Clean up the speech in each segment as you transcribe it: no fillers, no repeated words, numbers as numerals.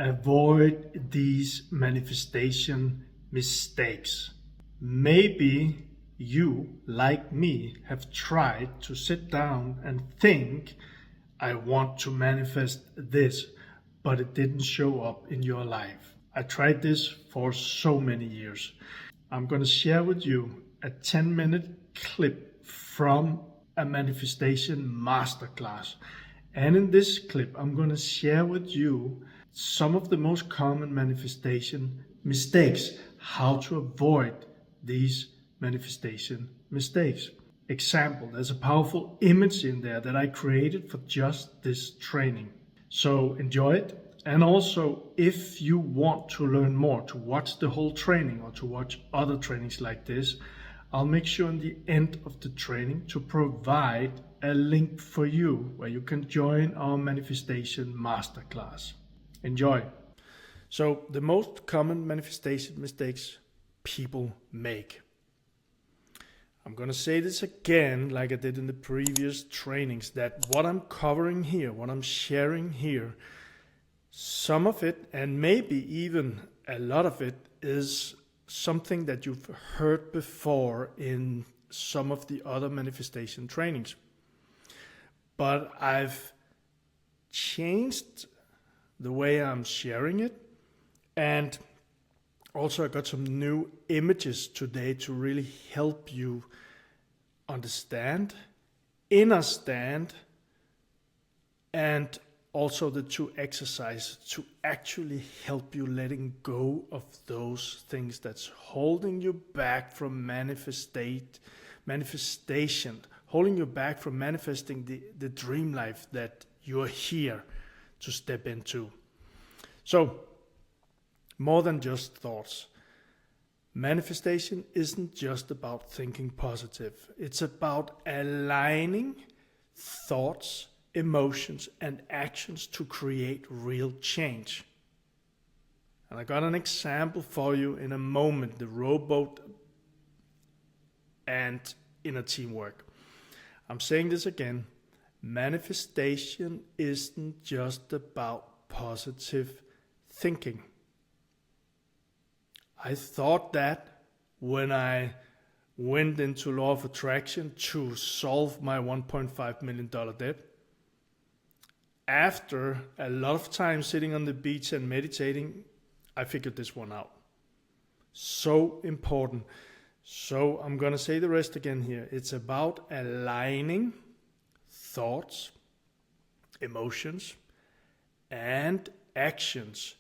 avoid these manifestation mistakes. Maybe you, like me, have tried to sit down and think, I want to manifest this, but it didn't show up in your life. I tried this for so many years. I'm going to share with you a 10-minute clip from a manifestation masterclass. And in this clip, I'm going to share with you some of the most common manifestation mistakes, how to avoid these manifestation mistakes. Example, there's a powerful image in there that I created for just this training. So enjoy it. And also, if you want to learn more, to watch the whole training or to watch other trainings like this, I'll make sure in the end of the training to provide a link for you where you can join our manifestation masterclass. Enjoy. So the most common manifestation mistakes people make. I'm going to say this again, like I did in the previous trainings, that what I'm covering here, what I'm sharing here, some of it, and maybe even a lot of it, is something that you've heard before in some of the other manifestation trainings. But I've changed the way I'm sharing it, and also I got some new images today to really help you understand, understand, and also the two exercises to actually help you letting go of those things that's holding you back from manifestation, holding you back from manifesting the dream life that you're here to step into. So, more than just thoughts. Manifestation isn't just about thinking positive. It's about aligning thoughts, emotions, and actions to create real change. And I got an example for you in a moment, the rowboat and inner teamwork. I'm saying this again. Manifestation isn't just about positive thinking. I thought that when I went into law of attraction to solve my $1.5 million debt. After a lot of time sitting on the beach and meditating, I figured this one out. So important. So I'm going to say the rest again here. It's about aligning thoughts, emotions, and actions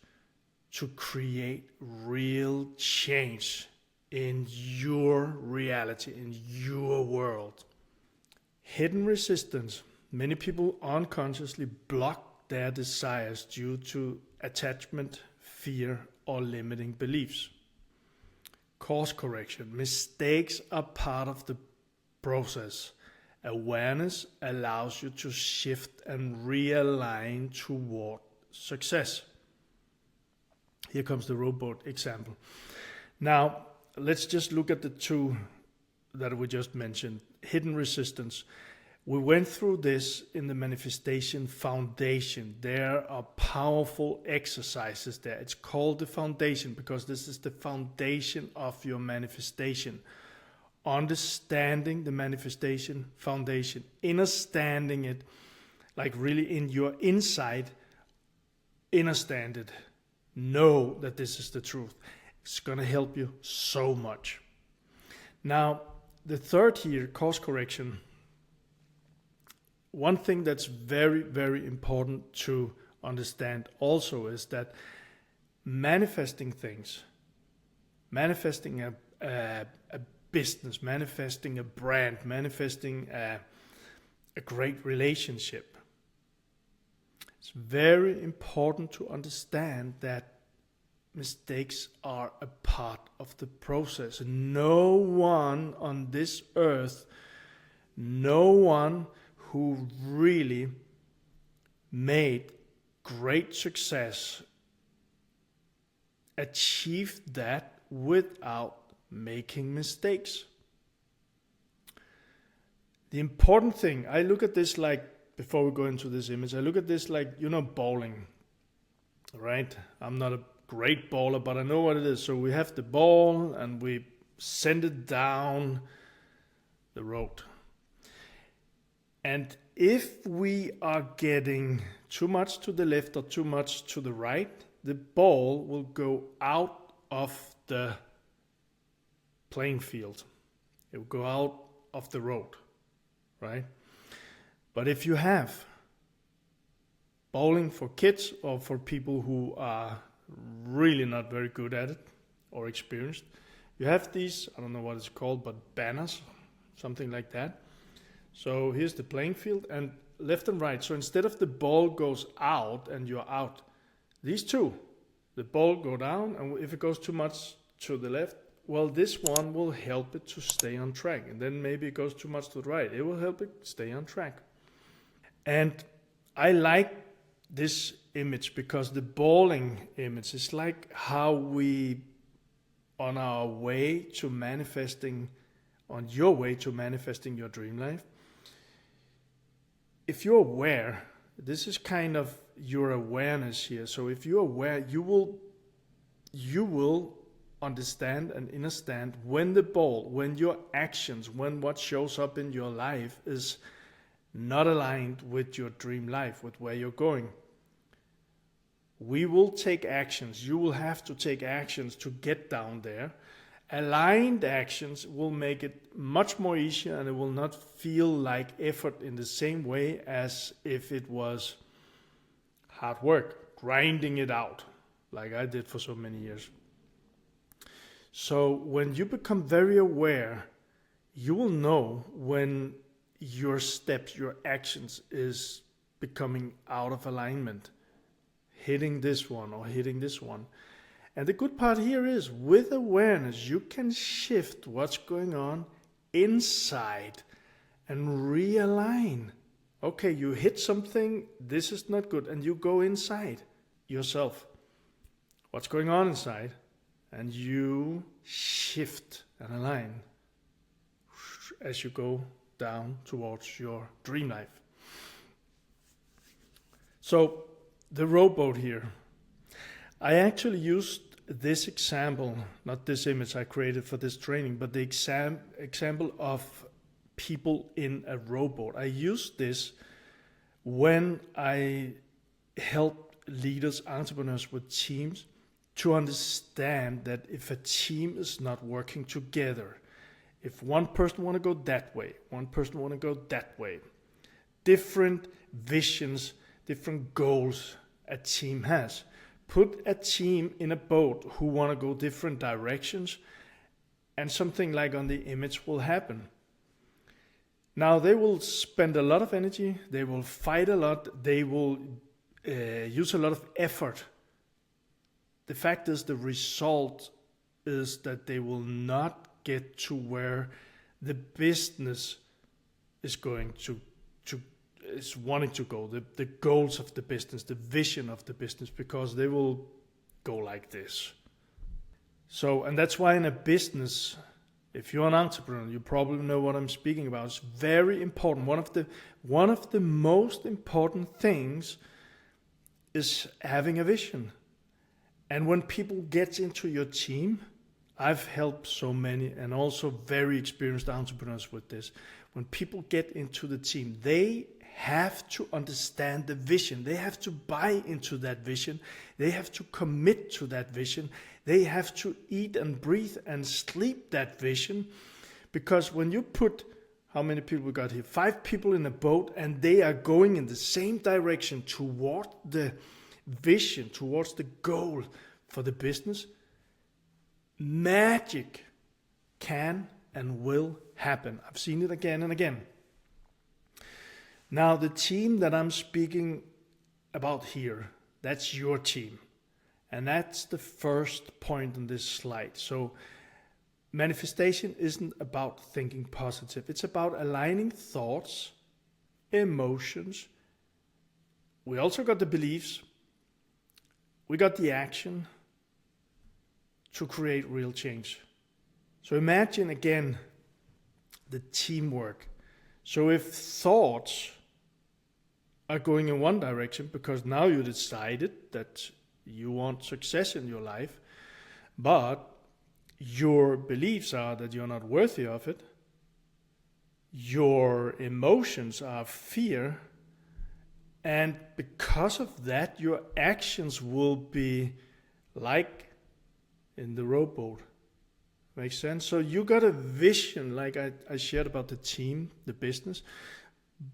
to create real change in your reality, in your world. Hidden resistance. Many people unconsciously block their desires due to attachment, fear, or limiting beliefs. Course correction. Mistakes are part of the process. Awareness allows you to shift and realign toward success. Here comes the rowboat example. Now, let's just look at the two that we just mentioned. Hidden resistance. We went through this in the manifestation foundation. There are powerful exercises there. It's called the foundation because this is the foundation of your manifestation. Understanding the manifestation foundation, understanding it, like really in your inside, understand it. Know that this is the truth. It's going to help you so much. Now, the third here, course correction. One thing that's very, very important to understand also is that manifesting things, manifesting a business, manifesting a brand, manifesting a great relationship, it's very important to understand that mistakes are a part of the process. No one on this earth, no one who really made great success achieved that without making mistakes. The important thing, I look at this like, before we go into this image, I look at this like, bowling. right? I'm not a great baller, but I know what it is. So we have the ball and we send it down the road. And if we are getting too much to the left or too much to the right, the ball will go out of the playing field. It will go out of the road, right? But if you have bowling for kids or for people who are really not very good at it or experienced, you have these, I don't know what it's called, but banners, something like that. So here's the playing field and left and right. So instead of the ball goes out and you're out, these two, the ball go down, and if it goes too much to the left, well, this one will help it to stay on track. And then maybe it goes too much to the right. It will help it stay on track. And I like this image because the bowling image is like how we, on our way to manifesting, on your way to manifesting your dream life, if you're aware, this is kind of your awareness here. So if you're aware, you will understand and understand when the ball, when your actions, when what shows up in your life is not aligned with your dream life, with where you're going. We will take actions. You will have to take actions to get down there. Aligned actions will make it much more easier, and it will not feel like effort in the same way as if it was hard work, grinding it out like I did for so many years. So when you become very aware, you will know when your steps, your actions is becoming out of alignment, hitting this one or hitting this one. And the good part here is, with awareness, you can shift what's going on inside and realign. Okay, you hit something, this is not good, and you go inside yourself. What's going on inside? And you shift and align as you go down towards your dream life. So, the rowboat here. I actually used this example, not this image I created for this training, but the example of people in a rowboat. I used this when I help leaders, entrepreneurs with teams to understand that if a team is not working together, if one person want to go that way, one person want to go that way, different visions, different goals a team has. Put a team in a boat who want to go different directions, and something like on the image will happen. Now they will spend a lot of energy, they will fight a lot, they will use a lot of effort. The fact is, the result is that they will not get to where the business is going to is wanting to go, the goals of the business, the vision of the business, because they will go like this. So, and that's why in a business, if you're an entrepreneur, you probably know what I'm speaking about. It's very important. One of the most important things is having a vision. And when people get into your team, I've helped so many and also very experienced entrepreneurs with this. When people get into the team, they have to understand the vision. They have to buy into that vision. They have to commit to that vision. They have to eat and breathe and sleep that vision. Because when you put, how many people we got here? 5 people in a boat, and they are going in the same direction toward the vision, towards the goal for the business, magic can and will happen. I've seen it again and again. Now, the team that I'm speaking about here, that's your team. And that's the first point on this slide. So manifestation isn't about thinking positive. It's about aligning thoughts, emotions. We also got the beliefs. We got the action to create real change. So imagine again the teamwork. So if thoughts are going in one direction, because now you decided that You want success in your life, but your beliefs are that you're not worthy of it. Your emotions are fear. And because of that, your actions will be like in the rowboat. Makes sense? So you got a vision, like I shared about the team, the business.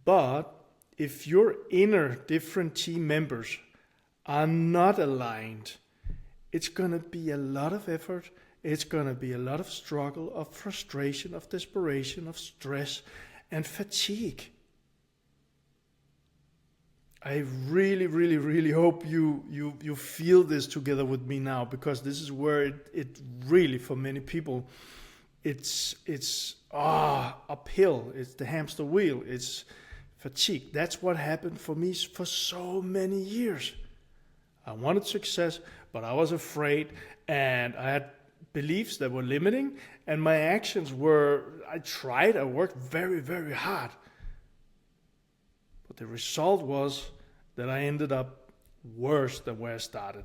But if your inner different team members are not aligned, it's going to be a lot of effort. It's going to be a lot of struggle, of frustration, of desperation, of stress, and fatigue. I really, really, really hope you feel this together with me now, because this is where it really, for many people, it's uphill. It's the hamster wheel. It's fatigue. That's what happened for me for so many years. I wanted success, but I was afraid, and I had beliefs that were limiting, and my actions were, I worked very, very hard. But the result was that I ended up worse than where I started.